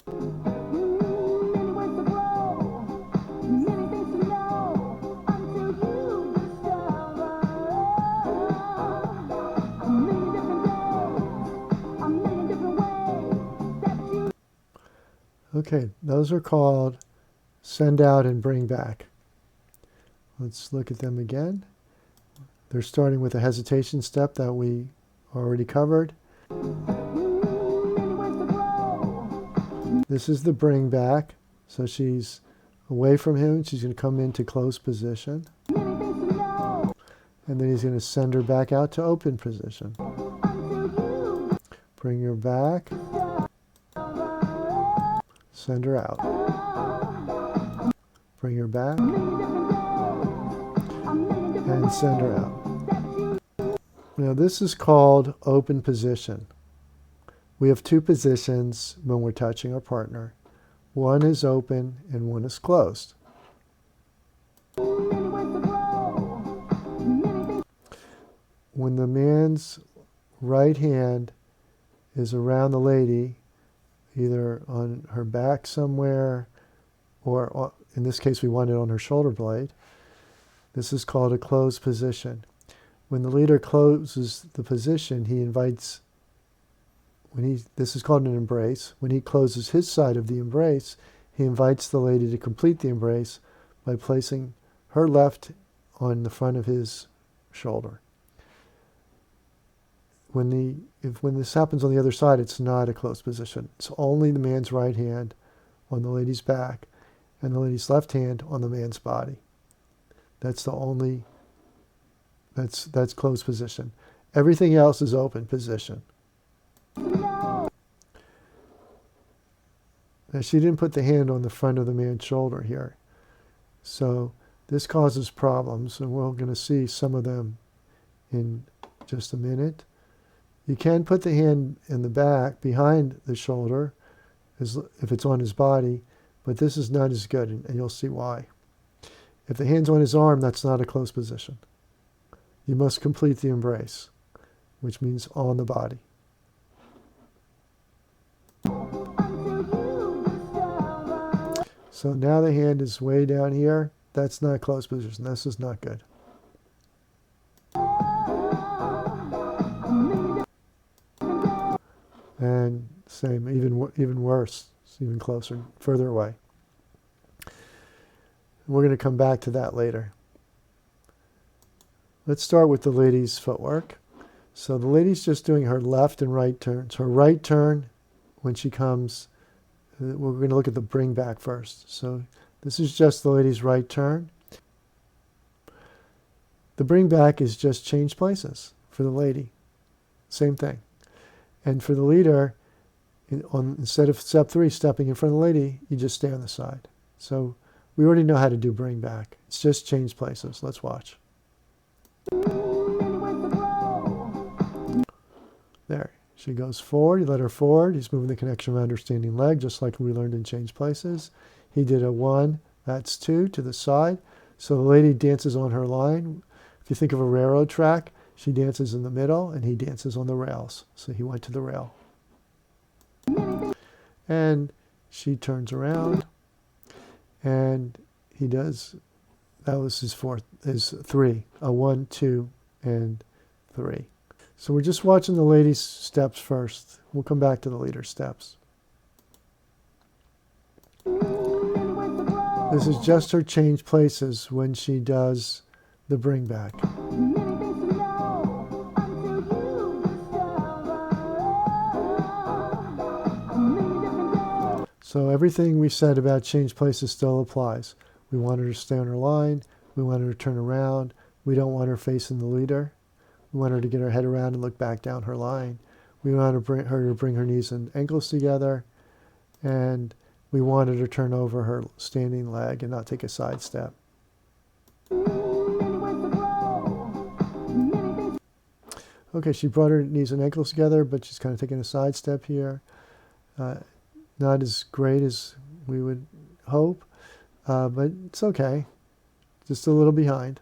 Okay, those are called send out and bring back. Let's look at them again. They're starting with a hesitation step that we already covered. This is the bring back. So she's away from him. She's going to come into closed position. And then he's going to send her back out to open position. Bring her back. Send her out. Bring her back. And send her out. Now this is called open position. We have two positions when we're touching our partner. One is open and one is closed. When the man's right hand is around the lady, either on her back somewhere, or in this case we want it on her shoulder blade, this is called a closed position. When the leader closes the position, he invites, this is called an embrace. When he closes his side of the embrace, he invites the lady to complete the embrace by placing her left on the front of his shoulder. When this happens on the other side, it's not a closed position. It's only the man's right hand on the lady's back and the lady's left hand on the man's body. That's the only, that's closed position. Everything else is open position. Now she didn't put the hand on the front of the man's shoulder here. So this causes problems, and we're going to see some of them in just a minute. You can put the hand in the back behind the shoulder if it's on his body, but this is not as good, and you'll see why. If the hand's on his arm, that's not a closed position. You must complete the embrace, which means on the body. So now the hand is way down here. That's not closed position. This is not good. And same, even worse, it's even closer, further away. We're going to come back to that later. Let's start with the lady's footwork. So the lady's just doing her left and right turns. Her right turn, when she comes, we're going to look at the bring back first. So this is just the lady's right turn. The bring back is just change places for the lady. Same thing. And for the leader, instead of step 3, stepping in front of the lady, you just stay on the side. So we already know how to do bring back. It's just change places. Let's watch. There. She goes forward. You let her forward. He's moving the connection around her standing leg, just like we learned in change places. He did a 1. That's 2 to the side. So the lady dances on her line. If you think of a railroad track, she dances in the middle, and he dances on the rails. So he went to the rail. And she turns around, and he does, that was his 3, a 1, 2, and 3. So we're just watching the lady's steps first. We'll come back to the leader's steps. This is just her change places when she does the bring back. So everything we said about change places still applies. We want her to stay on her line. We want her to turn around. We don't want her facing the leader. We want her to get her head around and look back down her line. We want her to bring her knees and ankles together. And we want her to turn over her standing leg and not take a side step. Okay, she brought her knees and ankles together, but she's kind of taking a side step here. Not as great as we would hope, but it's okay. Just a little behind.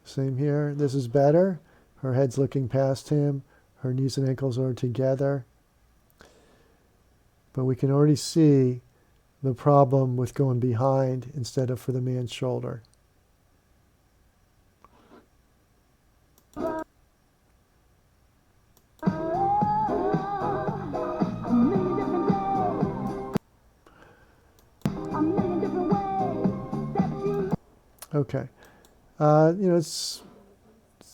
Same here. This is better. Her head's looking past him. Her knees and ankles are together. But we can already see the problem with going behind instead of for the man's shoulder. Okay.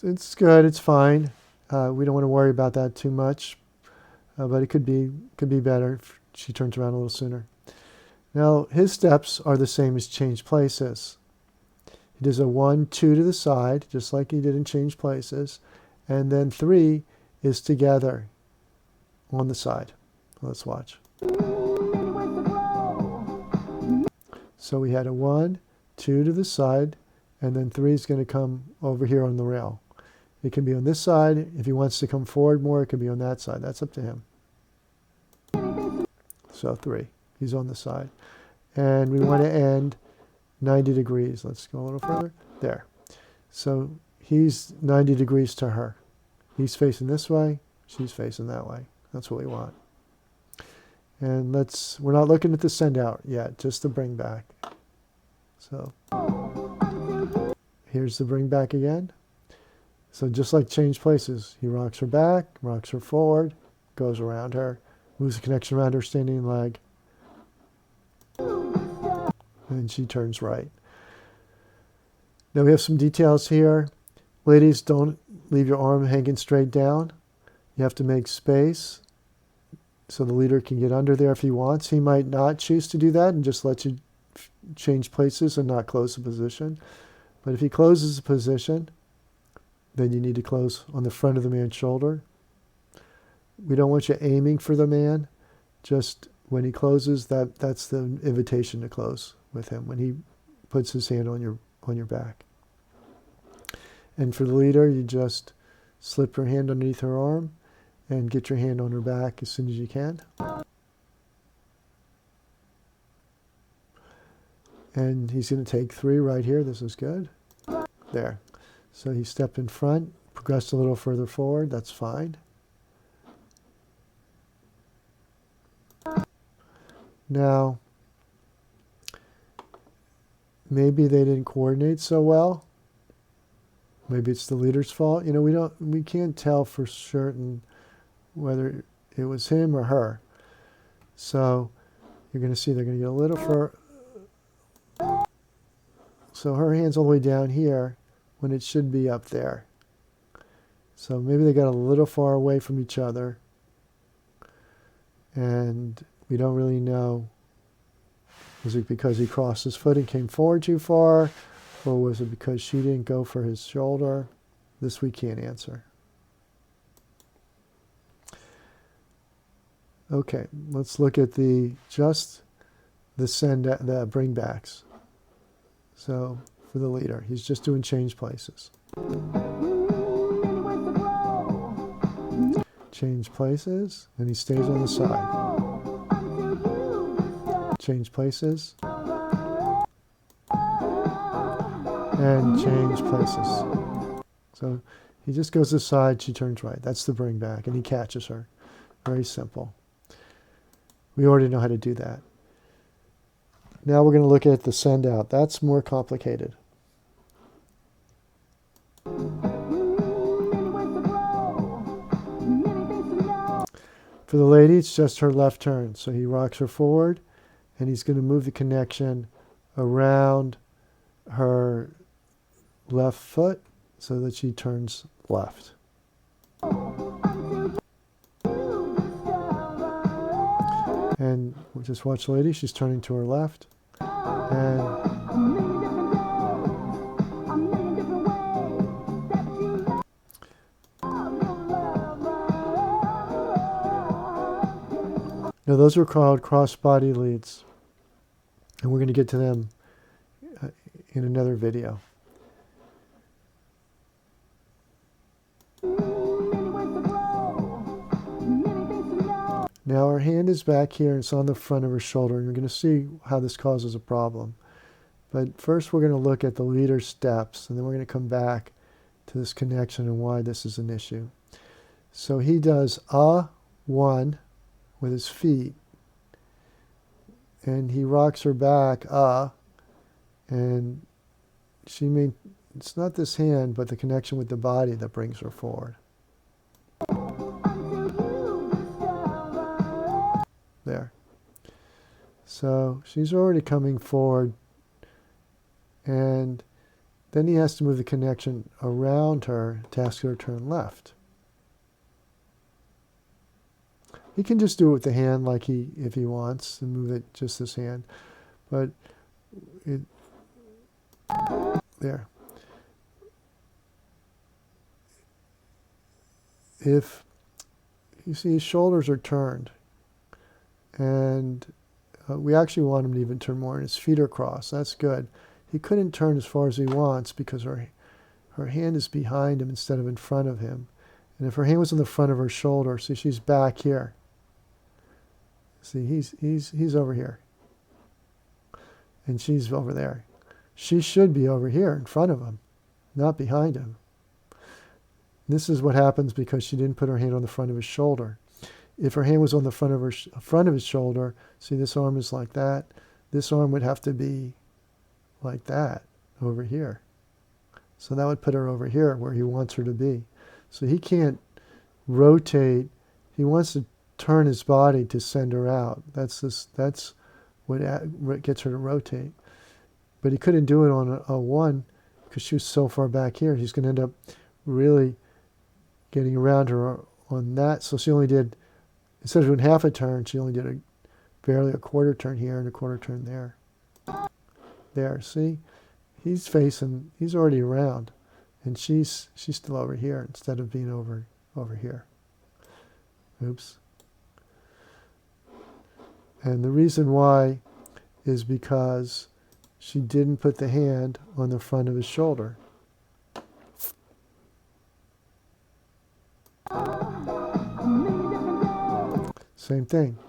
It's good. It's fine. We don't want to worry about that too much, but it could be better if she turns around a little sooner. Now his steps are the same as change places. He does a 1, 2 to the side, just like he did in change places, and then 3 is together on the side. Let's watch. So we had a 1, 2 to the side, and then 3 is going to come over here on the rail. It can be on this side. If he wants to come forward more, it can be on that side. That's up to him. So 3. He's on the side. And we want to end 90 degrees. Let's go a little further. There. So he's 90 degrees to her. He's facing this way. She's facing that way. That's what we want. And we're not looking at the send out yet, just the bring back. So here's the bring back again. So just like change places, he rocks her back, rocks her forward, goes around her, moves the connection around her standing leg, and she turns right. Now we have some details here. Ladies, don't leave your arm hanging straight down. You have to make space so the leader can get under there if he wants. He might not choose to do that and just let you change places and not close the position. But if he closes the position, then you need to close on the front of the man's shoulder. We don't want you aiming for the man. Just when he closes, that's the invitation to close with him, when he puts his hand on your back. And for the leader, you just slip your hand underneath her arm and get your hand on her back as soon as you can. And he's going to take 3 right here. This is good. There. So he stepped in front, progressed a little further forward. That's fine. Now, maybe they didn't coordinate so well. Maybe it's the leader's fault. We can't tell for certain whether it was him or her. So you're going to see they're going to get a little further. So her hand's all the way down here when it should be up there. So maybe they got a little far away from each other. And we don't really know. Was it because he crossed his foot and came forward too far? Or was it because she didn't go for his shoulder? This we can't answer. Okay, let's look at the bring backs. So for the leader, he's just doing change places. Change places, and he stays on the side. Change places. And change places. So he just goes to the side, she turns right. That's the bring back, and he catches her. Very simple. We already know how to do that. Now we're going to look at the send out. That's more complicated. For the lady, it's just her left turn. So he rocks her forward, and he's going to move the connection around her left foot so that she turns left. And we'll just watch the lady. She's turning to her left. And now those are called cross-body leads. And we're going to get to them in another video. Now her hand is back here and it's on the front of her shoulder, and you're going to see how this causes a problem. But first we're going to look at the leader's steps, and then we're going to come back to this connection and why this is an issue. So he does one with his feet, and he rocks her back and it's not this hand, but the connection with the body that brings her forward. There. So she's already coming forward, and then he has to move the connection around her to ask her to turn left. He can just do it with the hand like if he wants, and move it just this hand. But there. If you see his shoulders are turned, and we actually want him to even turn more, and his feet are crossed. That's good. He couldn't turn as far as he wants because her hand is behind him instead of in front of him. And if her hand was on the front of her shoulder, see, she's back here. See, he's over here, and she's over there. She should be over here in front of him, not behind him. This is what happens because she didn't put her hand on the front of his shoulder. If her hand was on the front of his shoulder, see, this arm is like that. This arm would have to be like that over here. So that would put her over here where he wants her to be. So he can't rotate. He wants to turn his body to send her out. That's what gets her to rotate. But he couldn't do it on a one because she was so far back here. He's going to end up really getting around her on that. So she only did, instead of doing half a turn, she only did barely a quarter turn here and a quarter turn there. There, see? He's already around, and she's still over here instead of being over here. Oops. And the reason why is because she didn't put the hand on the front of his shoulder. Same thing.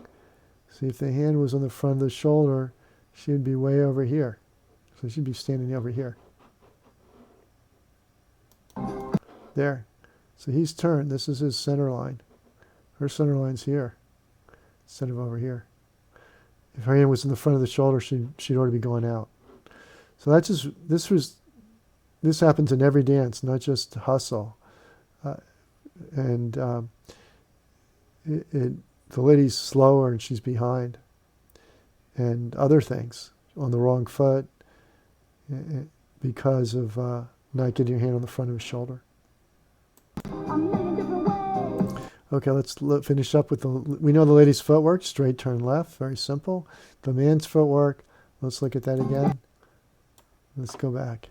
See, if the hand was on the front of the shoulder, she'd be way over here. So she'd be standing over here. There. So he's turned. This is his center line. Her center line's here instead of over here. If her hand was in the front of the shoulder, she'd already be going out. So that's just, this happens in every dance, not just hustle. The lady's slower and she's behind. And other things, on the wrong foot, because of not getting your hand on the front of his shoulder. Okay, let's finish up with we know the lady's footwork, straight turn left, very simple. The man's footwork, let's look at that again. Let's go back.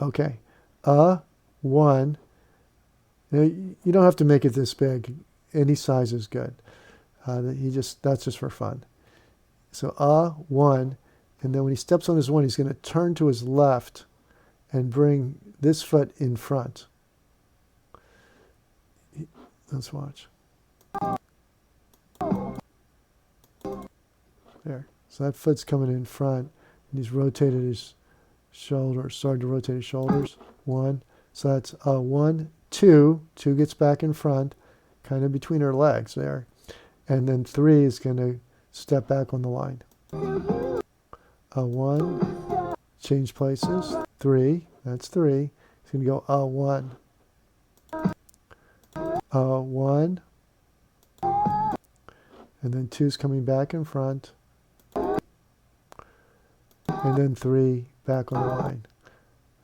Okay, one. Now, you don't have to make it this big. Any size is good. That's just for fun. So one, and then when he steps on his one, he's going to turn to his left and bring this foot in front. Let's watch. There. So that foot's coming in front, and he's rotated his shoulders, started to rotate his shoulders. One. So that's 1, 2. 2 gets back in front, kind of between her legs there. And then 3 is going to step back on the line. 1, change places. 3, that's 3. It's going to go 1. 1. And then 2's coming back in front. And then 3 back on the line.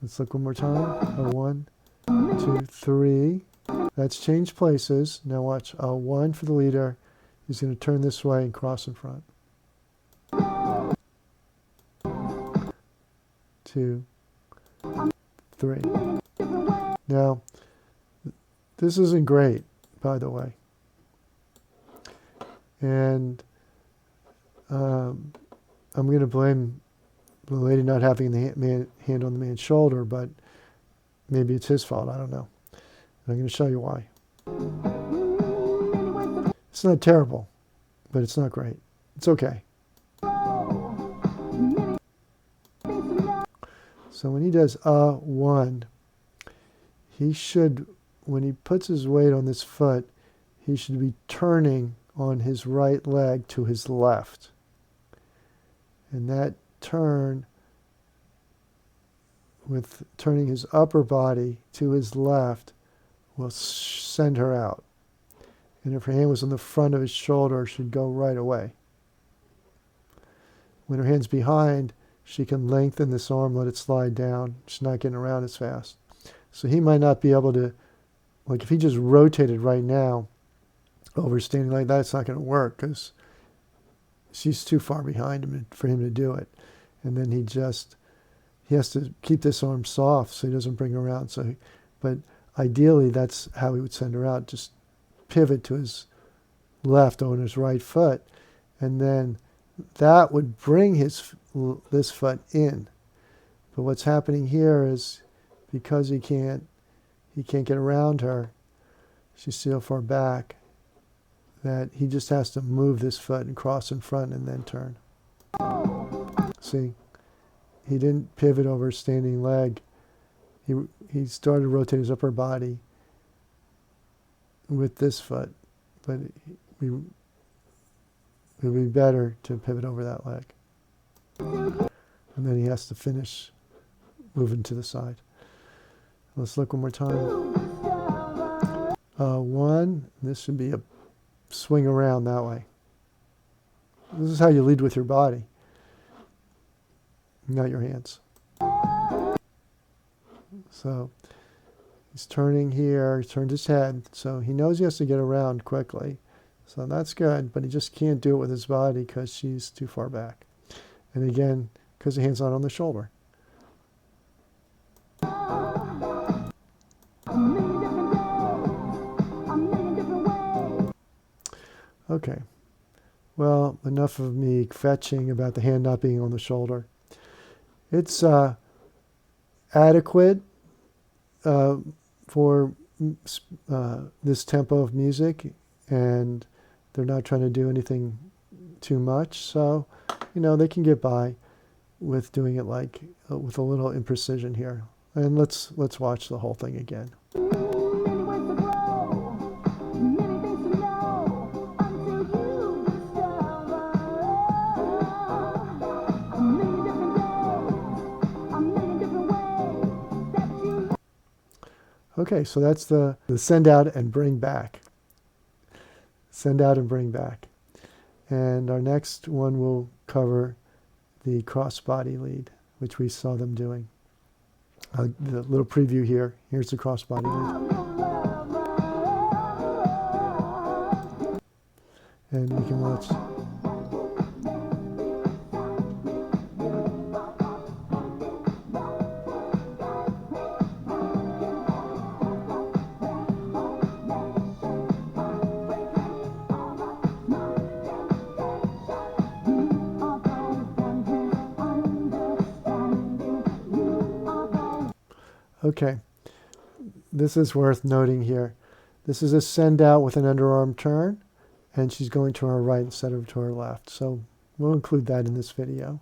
Let's look one more time. 1, 2, 3. That's change places. Now watch. 1 for the leader. He's going to turn this way and cross in front. 2, 3. Now, this isn't great, by the way. And I'm going to blame the lady not having the hand on the man's shoulder, but maybe it's his fault. I don't know. And I'm going to show you why. It's not terrible, but it's not great. It's okay. So when he does one, he should, when he puts his weight on this foot, he should be turning on his right leg to his left. And that turn, with turning his upper body to his left, will send her out. And if her hand was on the front of his shoulder, she'd go right away. When her hand's behind, she can lengthen this arm, let it slide down. She's not getting around as fast. So he might not be able to, like if he just rotated right now, over standing like that, it's not going to work because she's too far behind him for him to do it. And then he has to keep this arm soft so he doesn't bring her around. But ideally, that's how he would send her out. Just pivot to his left on his right foot, and then that would bring this foot in. But what's happening here is because he can't get around her, she's so far back that he just has to move this foot and cross in front and then turn. See, he didn't pivot over his standing leg. He started rotating his upper body with this foot, but it would be better to pivot over that leg. And then he has to finish moving to the side. Let's look one more time. One, this should be a swing around that way. This is how you lead with your body, not your hands. So he's turning here, he turned his head, so he knows he has to get around quickly. So that's good, but he just can't do it with his body because she's too far back. And again, because the hand's not on the shoulder. Okay, well, enough of me kvetching about the hand not being on the shoulder. It's adequate for this tempo of music, and they're not trying to do anything too much, so they can get by with doing it like with a little imprecision here. And let's watch the whole thing again. Okay, so that's the send out and bring back. Send out and bring back. And our next one will cover the cross-body lead, which we saw them doing. The little preview here. Here's the cross-body lead. And we can watch. Okay, this is worth noting here. This is a send out with an underarm turn, and she's going to her right instead of to her left. So we'll include that in this video.